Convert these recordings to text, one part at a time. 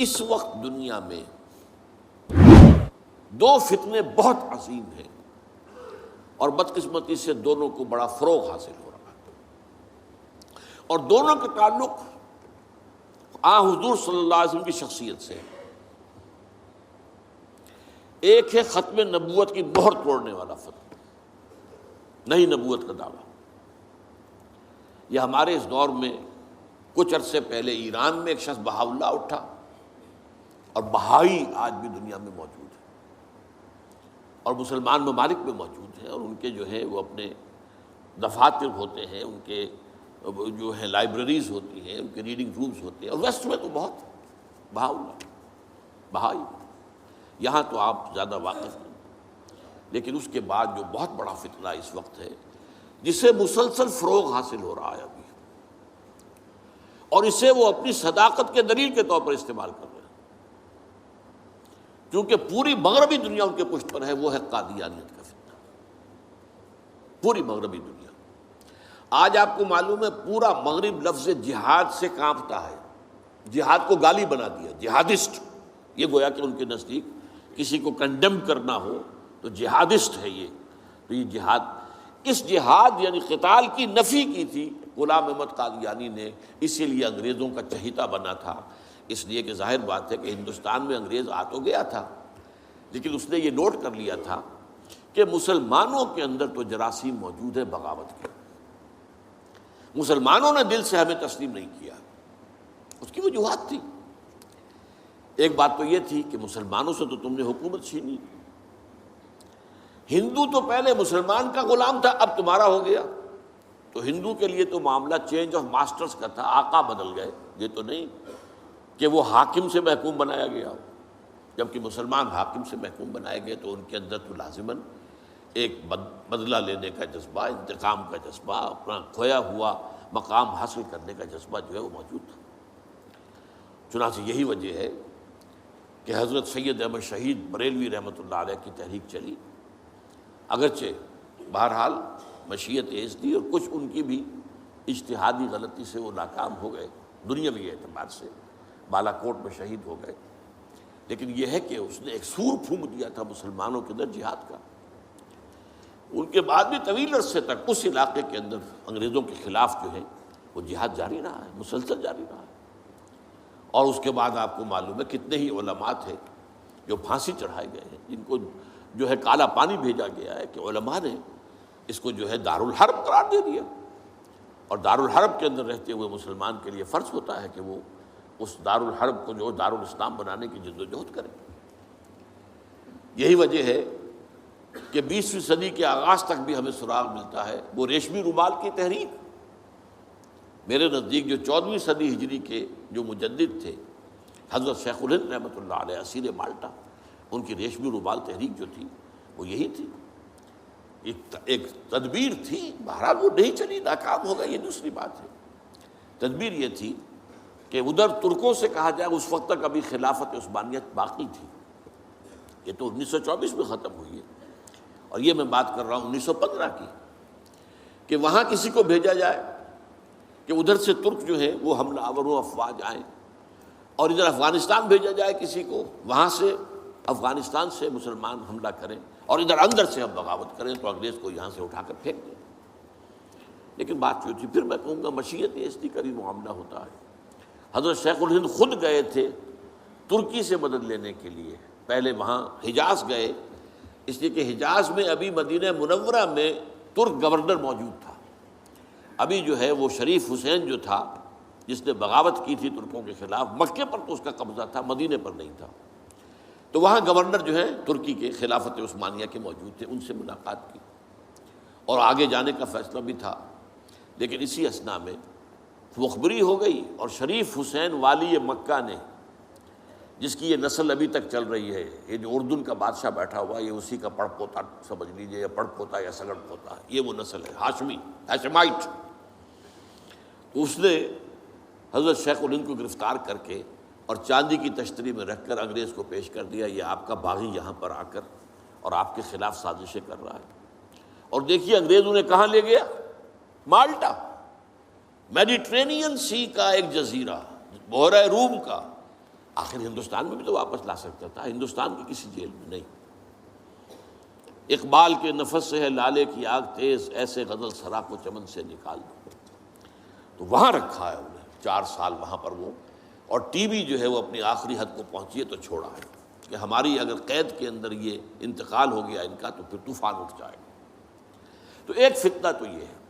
اس وقت دنیا میں دو فتنے بہت عظیم ہیں اور بدقسمتی سے دونوں کو بڑا فروغ حاصل ہو رہا ہے، اور دونوں کا تعلق حضور صلی اللہ علیہ وسلم کی شخصیت سے ہے۔ ایک ہے ختم نبوت کی مہر توڑنے والا فتنہ، نئی نبوت کا دعویٰ۔ یہ ہمارے اس دور میں کچھ عرصے پہلے ایران میں ایک شخص بہاء اللہ اٹھا، اور بہائی آج بھی دنیا میں موجود ہے اور مسلمان ممالک میں موجود ہیں، اور ان کے جو ہے وہ اپنے دفاتر ہوتے ہیں، ان کے جو ہے لائبریریز ہوتی ہیں، ان کے ریڈنگ رومز ہوتے ہیں، اور ویسٹ میں تو بہت بہاء اللہ بہائی، یہاں تو آپ زیادہ واقف ہیں۔ لیکن اس کے بعد جو بہت بڑا فتنہ اس وقت ہے، جسے مسلسل فروغ حاصل ہو رہا ہے ابھی، اور اسے وہ اپنی صداقت کے دلیل کے طور پر استعمال کر رہے ہیں، کیونکہ پوری مغربی دنیا ان کے پشت پر ہے، وہ ہے قادیانیت کا فتنہ۔ پوری مغربی دنیا آج آپ کو معلوم ہے پورا مغرب لفظ جہاد سے کانپتا ہے، جہاد کو گالی بنا دیا، جہادسٹ۔ یہ گویا کہ ان کے نزدیک کسی کو کنڈیم کرنا ہو تو جہادسٹ ہے یہ، تو یہ جہاد، اس جہاد یعنی قتال کی نفی کی تھی غلام احمد قادیانی نے، اسی لیے انگریزوں کا چہیتا بنا تھا، اس لیے کہ ظاہر بات ہے کہ ہندوستان میں انگریز آ تو گیا تھا، لیکن اس نے یہ نوٹ کر لیا تھا کہ مسلمانوں کے اندر تو جراثیم موجود ہے بغاوت کے، مسلمانوں نے دل سے ہمیں تسلیم نہیں کیا، اس کی وجوہات تھی۔ ایک بات تو یہ تھی کہ مسلمانوں سے تو تم نے حکومت چھینی، ہندو تو پہلے مسلمان کا غلام تھا، اب تمہارا ہو گیا، تو ہندو کے لیے تو معاملہ چینج آف ماسٹرز کا تھا، آقا بدل گئے، یہ تو نہیں کہ وہ حاکم سے محکوم بنایا گیا ہو، جبکہ مسلمان حاکم سے محکوم بنائے گئے تو ان کے اندر تو لازماً ایک بدلہ لینے کا جذبہ، انتقام کا جذبہ، اپنا کھویا ہوا مقام حاصل کرنے کا جذبہ جو ہے وہ موجود تھا۔ چنانچہ یہی وجہ ہے کہ حضرت سید احمد شہید بریلوی رحمۃ اللہ علیہ کی تحریک چلی، اگرچہ بہرحال مشیت ایز تھی اور کچھ ان کی بھی اجتہادی غلطی سے وہ ناکام ہو گئے، دنیاوی اعتبار سے بالا کوٹ میں شہید ہو گئے، لیکن یہ ہے کہ اس نے ایک سور پھونک دیا تھا مسلمانوں کے اندر جہاد کا۔ ان کے بعد بھی طویل عرصے تک اس علاقے کے اندر انگریزوں کے خلاف جو ہے وہ جہاد جاری رہا ہے، مسلسل جاری رہا ہے، اور اس کے بعد آپ کو معلوم ہے کتنے ہی علماء تھے جو پھانسی چڑھائے گئے ہیں، جن کو جو ہے کالا پانی بھیجا گیا ہے کہ علماء نے اس کو جو ہے دارالحرب قرار دے دیا، اور دارالحرب کے اندر رہتے ہوئے مسلمان کے لیے فرض ہوتا ہے کہ وہ اس دارالحرب کو جو دارالاسلام بنانے کی جد و جہد کرے۔ یہی وجہ ہے کہ 20ویں صدی کے آغاز تک بھی ہمیں سراغ ملتا ہے وہ ریشمی رومال کی تحریک۔ میرے نزدیک جو 14ویں صدی ہجری کے جو مجدد تھے حضرت شیخ الہند رحمۃ اللہ علیہ اسیر مالٹا، ان کی ریشمی رومال تحریک جو تھی وہ یہی تھی، ایک تدبیر تھی، بہرحال وہ نہیں چلی، ناکام ہو گئی، یہ دوسری بات ہے۔ تدبیر یہ تھی کہ ادھر ترکوں سے کہا جائے اس وقت تک ابھی خلافت عثمانیت باقی تھی، یہ تو 1924 میں ختم ہوئی ہے، اور یہ میں بات کر رہا ہوں 1915 کی، کہ وہاں کسی کو بھیجا جائے کہ ادھر سے ترک جو ہے وہ حملہ آوروں افواج آئیں، اور ادھر افغانستان بھیجا جائے کسی کو، وہاں سے افغانستان سے مسلمان حملہ کریں اور ادھر اندر سے ہم بغاوت کریں تو انگریز کو یہاں سے اٹھا کر پھینک دیں۔ لیکن بات جو تھی، پھر میں کہوں گا مشیت ایسی قریب معاملہ ہوتا ہے۔ حضرت شیخ الہند خود گئے تھے ترکی سے مدد لینے کے لیے، پہلے وہاں حجاز گئے، اس لیے کہ حجاز میں ابھی مدینہ منورہ میں ترک گورنر موجود تھا، ابھی جو ہے وہ شریف حسین جو تھا جس نے بغاوت کی تھی ترکوں کے خلاف، مکے پر تو اس کا قبضہ تھا، مدینے پر نہیں تھا، تو وہاں گورنر جو ہے ترکی کے خلافت عثمانیہ کے موجود تھے، ان سے ملاقات کی اور آگے جانے کا فیصلہ بھی تھا۔ لیکن اسی اثناء میں مخبری ہو گئی، اور شریف حسین والی مکہ نے، جس کی یہ نسل ابھی تک چل رہی ہے، یہ جو اردن کا بادشاہ بیٹھا ہوا ہے، یہ اسی کا پڑ پوتا سمجھ لیجئے، یا پڑ پوتا یا سگڑ پوتا، یہ وہ نسل ہے ہاشمی، ہاشمائٹ۔ اس نے حضرت شیخ الہند کو گرفتار کر کے اور چاندی کی تشتری میں رکھ کر انگریز کو پیش کر دیا، یہ آپ کا باغی یہاں پر آ کر اور آپ کے خلاف سازشیں کر رہا ہے۔ اور دیکھیے انگریز انہیں کہاں لے گیا، مالٹا، میڈیٹرینین سی کا ایک جزیرہ، بحیرہ روم کا، آخر ہندوستان میں بھی تو واپس لا سکتا تھا، ہندوستان کی کسی جیل میں نہیں۔ اقبال کے نفس سے ہے لالے کی آگ تیز، ایسے غزل سرا کو چمن سے نکال دو، تو وہاں رکھا ہے انہیں 4 سال وہاں پر وہ، اور ٹی وی جو ہے وہ اپنی آخری حد کو پہنچی ہے تو چھوڑا ہے کہ ہماری اگر قید کے اندر یہ انتقال ہو گیا ان کا تو پھر طوفان اٹھ جائے گا۔ تو ایک فتنہ تو یہ ہے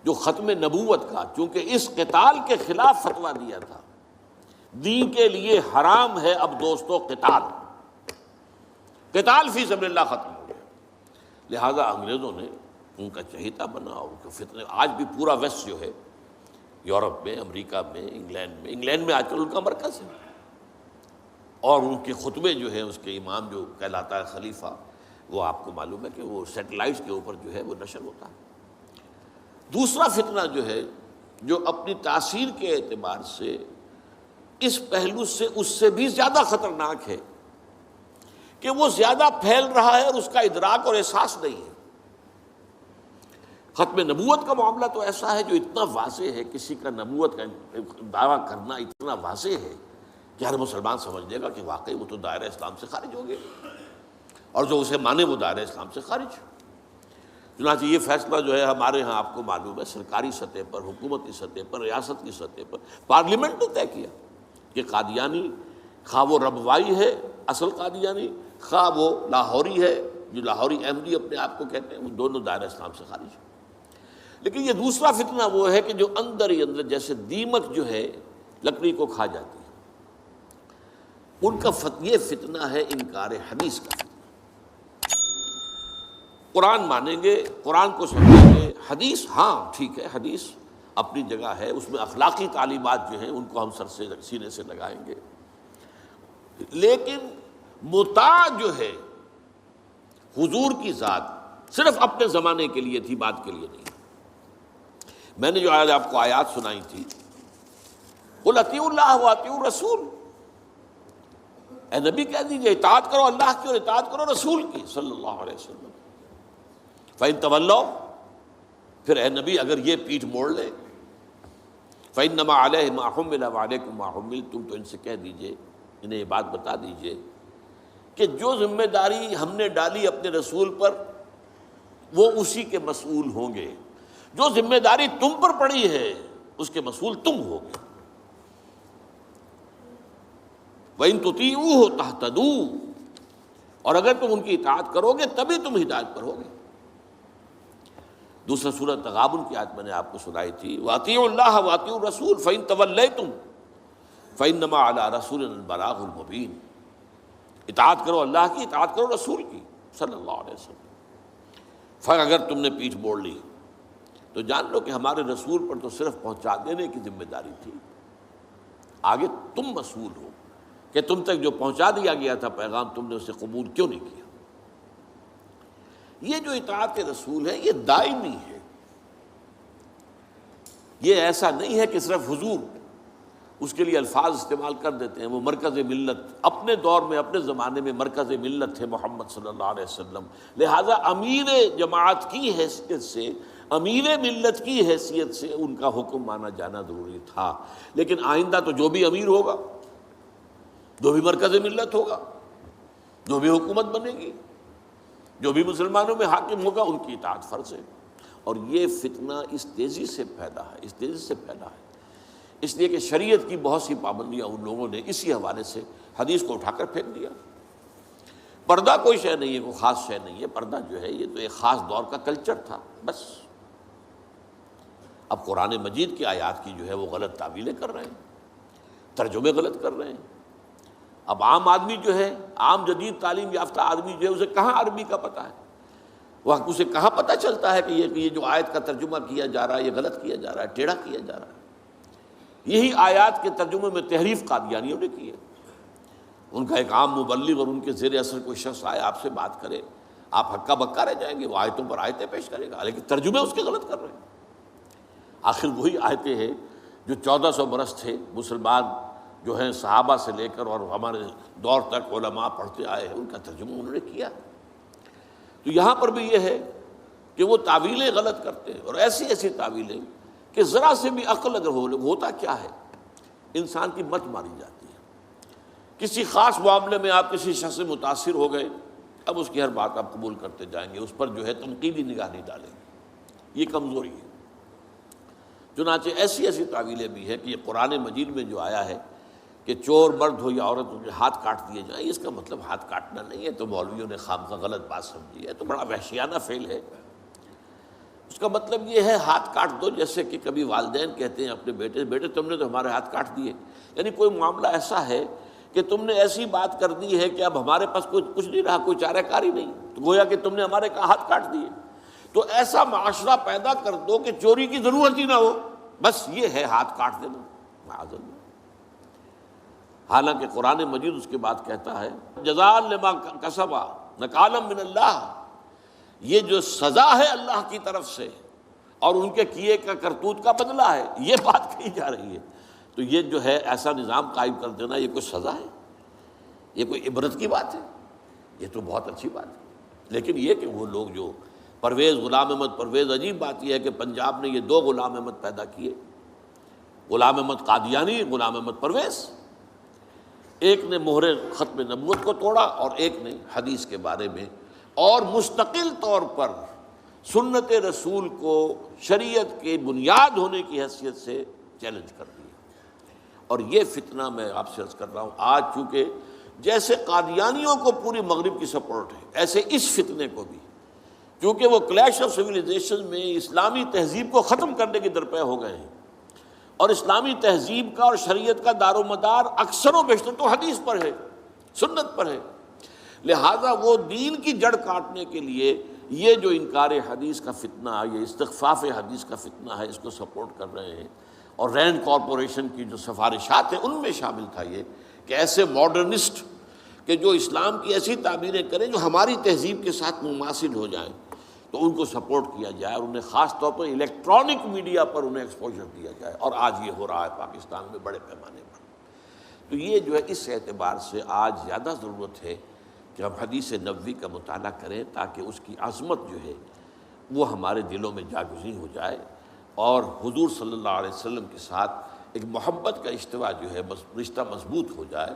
جو ختم نبوت کا، چونکہ اس قتال کے خلاف فتویٰ دیا تھا، دین کے لیے حرام ہے اب دوستو قتال، قتال فی سبیل اللہ ختم ہو گیا، لہذا انگریزوں نے ان کا چہیتا بنا، ان کے فتنے، آج بھی پورا ویسٹ جو ہے، یورپ میں، امریکہ میں، انگلینڈ میں آج کل ان کا مرکز ہے، اور ان کے خطبے جو ہیں اس کے امام جو کہلاتا ہے خلیفہ، وہ آپ کو معلوم ہے کہ وہ سیٹلائٹس کے اوپر جو ہے وہ نشر ہوتا ہے۔ دوسرا فتنہ جو ہے جو اپنی تاثیر کے اعتبار سے اس پہلو سے اس سے بھی زیادہ خطرناک ہے کہ وہ زیادہ پھیل رہا ہے اور اس کا ادراک اور احساس نہیں ہے۔ ختم نبوت کا معاملہ تو ایسا ہے جو اتنا واضح ہے، کسی کا نبوت کا دعویٰ کرنا اتنا واضح ہے کہ ہر مسلمان سمجھ لے گا کہ واقعی وہ تو دائرہ اسلام سے خارج ہو گئے، اور جو اسے مانے وہ دائرہ اسلام سے خارج۔ چنانچہ یہ فیصلہ جو ہے ہمارے ہاں آپ کو معلوم ہے سرکاری سطح پر، حکومتی سطح پر، ریاست کی سطح پر، پارلیمنٹ نے طے کیا کہ قادیانی خواہ وہ ربوائی ہے اصل قادیانی، خواہ وہ لاہوری ہے جو لاہوری احمدی اپنے آپ کو کہتے ہیں، وہ دونوں دائرہ اسلام سے خارج ہیں۔ لیکن یہ دوسرا فتنہ وہ ہے کہ جو اندر ہی اندر جیسے دیمک جو ہے لکڑی کو کھا جاتی ہے، ان کا یہ فتنہ ہے انکار حدیث کا فتنہ۔ قرآن مانیں گے، قرآن کو سمجھیں گے، حدیث ہاں ٹھیک ہے، حدیث اپنی جگہ ہے، اس میں اخلاقی تعلیمات جو ہیں ان کو ہم سر سے سینے سے لگائیں گے، لیکن مطاع جو ہے حضور کی ذات صرف اپنے زمانے کے لیے تھی، بعد کے لیے نہیں۔ میں نے جو آج آپ کو آیات سنائی تھی، قل اطیعوا اللہ واطیعوا الرسول، اے نبی کہہ دیجئے اطاعت کرو اللہ کی اور اطاعت کرو رسول کی صلی اللہ علیہ وسلم۔ فَإِن تَوَلَّوْا، پھر اے نبی اگر یہ پیٹھ موڑ لے، فَإِنَّمَا عَلَيْهِ مَا حُمِّلَ وَعَلَيْكُمْ مَا حُمِّلْتُمْ، تو ان سے کہہ دیجئے، انہیں یہ بات بتا دیجئے کہ جو ذمہ داری ہم نے ڈالی اپنے رسول پر وہ اسی کے مسئول ہوں گے، جو ذمہ داری تم پر پڑی ہے اس کے مسئول تم ہوگے۔ وَإِن تُطِيعُوهُ تَهْتَدُوا، اور اگر تم ان کی اطاعت کرو گے تبھی تم ہدایت پر ہوگے۔ دوسرا سورۃ تغابن کی آیت میں نے آپ کو سنائی تھی، وَأَطِيعُوا اللَّهَ وَأَطِيعُوا الرَّسُولَ فَإِن تَوَلَّيْتُمْ فَإِنَّمَا عَلَىٰ رَسُولِنَا الْبَلَاغُ الْمُبِينُ، اطاعت کرو اللہ کی، اطاعت کرو رسول کی صلی اللہ علیہ وسلم۔ پھر اگر تم نے پیٹھ موڑ لی تو جان لو کہ ہمارے رسول پر تو صرف پہنچا دینے کی ذمہ داری تھی، آگے تم مسئول ہو کہ تم تک جو پہنچا دیا گیا تھا پیغام تم نے اسے قبول کیوں نہیں کیا۔ یہ جو اطاعت رسول ہے یہ دائمی ہے، یہ ایسا نہیں ہے کہ صرف حضور اس کے لیے الفاظ استعمال کر دیتے ہیں۔ وہ مرکز ملت اپنے دور میں اپنے زمانے میں مرکز ملت تھے محمد صلی اللہ علیہ وسلم، لہٰذا امیر جماعت کی حیثیت سے، امیر ملت کی حیثیت سے ان کا حکم مانا جانا ضروری تھا۔ لیکن آئندہ تو جو بھی امیر ہوگا، جو بھی مرکز ملت ہوگا، جو بھی حکومت بنے گی، جو بھی مسلمانوں میں حاکم ہوگا، ان کی اطاعت فرض ہے۔ اور یہ فتنہ اس تیزی سے پھیلا ہے، اس تیزی سے پھیلا ہے، اس لیے کہ شریعت کی بہت سی پابندیاں ان لوگوں نے اسی حوالے سے حدیث کو اٹھا کر پھینک دیا۔ پردہ کوئی شے نہیں ہے، کوئی خاص شے نہیں ہے، پردہ جو ہے یہ تو ایک خاص دور کا کلچر تھا بس۔ اب قرآن مجید کی آیات کی جو ہے وہ غلط تعویلیں کر رہے ہیں، ترجمے غلط کر رہے ہیں۔ اب عام آدمی جو ہے، عام جدید تعلیم یافتہ آدمی جو ہے، اسے کہاں عربی کا پتہ ہے، وہ اسے کہاں پتہ چلتا ہے کہ یہ جو آیت کا ترجمہ کیا جا رہا ہے یہ غلط کیا جا رہا ہے، ٹیڑھا کیا جا رہا ہے۔ یہی آیات کے ترجمے میں تحریف قادیانیوں نے کی ہے۔ ان کا ایک عام مبلغ اور ان کے زیر اثر کوئی شخص آئے آپ سے بات کرے، آپ ہکا بکا رہ جائیں گے، وہ آیتوں پر آیتیں پیش کرے گا، لیکن ترجمے اس کے غلط کر رہے ہیں۔ آخر وہی آیتیں ہیں جو 1400 برس تھے مسلمان جو ہیں صحابہ سے لے کر اور ہمارے دور تک علماء پڑھتے آئے ہیں، ان کا ترجمہ انہوں نے کیا۔ تو یہاں پر بھی یہ ہے کہ وہ تعویلیں غلط کرتے ہیں، اور ایسی ایسی تعویلیں کہ ذرا سے بھی عقل اگر ہوتا کیا ہے، انسان کی مت ماری جاتی ہے۔ کسی خاص معاملے میں آپ کسی شخص سے متاثر ہو گئے، اب اس کی ہر بات آپ قبول کرتے جائیں گے، اس پر جو ہے تنقیدی نگاہ نہیں ڈالیں گے، یہ کمزوری ہے۔ چنانچہ ایسی ایسی تعویلیں بھی ہیں کہ یہ قرآن مجید میں جو آیا ہے کہ چور مرد ہو یا عورت ہو ہاتھ کاٹ دیے جائیں، اس کا مطلب ہاتھ کاٹنا نہیں ہے، تو مولویوں نے خامخواہ غلط بات سمجھی ہے، تو بڑا وحشیانہ فعل ہے۔ اس کا مطلب یہ ہے ہاتھ کاٹ دو، جیسے کہ کبھی والدین کہتے ہیں اپنے بیٹے سے، بیٹے تم نے تو ہمارے ہاتھ کاٹ دیے، یعنی کوئی معاملہ ایسا ہے کہ تم نے ایسی بات کر دی ہے کہ اب ہمارے پاس کچھ نہیں رہا، کوئی چارہ کاری نہیں، تو گویا کہ تم نے ہمارے ہاتھ کاٹ دیے۔ تو ایسا معاشرہ پیدا کر دو کہ چوری کی ضرورت ہی نہ ہو، بس یہ ہے ہاتھ کاٹ دینا، معاذ اللہ۔ حالانکہ قرآن مجید اس کے بعد کہتا ہے جزاء لما کسبا نکالا من اللہ، یہ جو سزا ہے اللہ کی طرف سے اور ان کے کیے کا کرتوت کا بدلہ ہے، یہ بات کہی جا رہی ہے۔ تو یہ جو ہے ایسا نظام قائم کر دینا، یہ کوئی سزا ہے، یہ کوئی عبرت کی بات ہے، یہ تو بہت اچھی بات ہے۔ لیکن یہ کہ وہ لوگ جو پرویز غلام احمد پرویز، عجیب بات یہ ہے کہ پنجاب نے یہ دو غلام احمد پیدا کیے، غلام احمد قادیانی، غلام احمد پرویز، ایک نے مہر ختم نبوت کو توڑا اور ایک نے حدیث کے بارے میں اور مستقل طور پر سنت رسول کو شریعت کے بنیاد ہونے کی حیثیت سے چیلنج کر دیا۔ اور یہ فتنہ میں آپ سے عرض کر رہا ہوں، آج چونکہ جیسے قادیانیوں کو پوری مغرب کی سپورٹ ہے، ایسے اس فتنے کو بھی، کیونکہ وہ کلیش آف سویلائزیشن میں اسلامی تہذیب کو ختم کرنے کے درپے ہو گئے ہیں، اور اسلامی تہذیب کا اور شریعت کا دار و مدار اکثر و بیشتر تو حدیث پر ہے، سنت پر ہے، لہذا وہ دین کی جڑ کاٹنے کے لیے یہ جو انکار حدیث کا فتنہ، یہ استخفاف حدیث کا فتنہ ہے، اس کو سپورٹ کر رہے ہیں۔ اور رینڈ کارپوریشن کی جو سفارشات ہیں ان میں شامل تھا یہ کہ ایسے ماڈرنسٹ کہ جو اسلام کی ایسی تعبیریں کریں جو ہماری تہذیب کے ساتھ مماثل ہو جائیں، تو ان کو سپورٹ کیا جائے، اور انہیں خاص طور پر الیکٹرانک میڈیا پر انہیں ایکسپوجر دیا جائے، اور آج یہ ہو رہا ہے پاکستان میں بڑے پیمانے پر۔ تو یہ جو ہے اس اعتبار سے آج زیادہ ضرورت ہے کہ ہم حدیث نبوی کا مطالعہ کریں، تاکہ اس کی عظمت جو ہے وہ ہمارے دلوں میں جاگزیں ہو جائے، اور حضور صلی اللہ علیہ وسلم کے ساتھ ایک محبت کا اشتوا جو ہے رشتہ مضبوط ہو جائے۔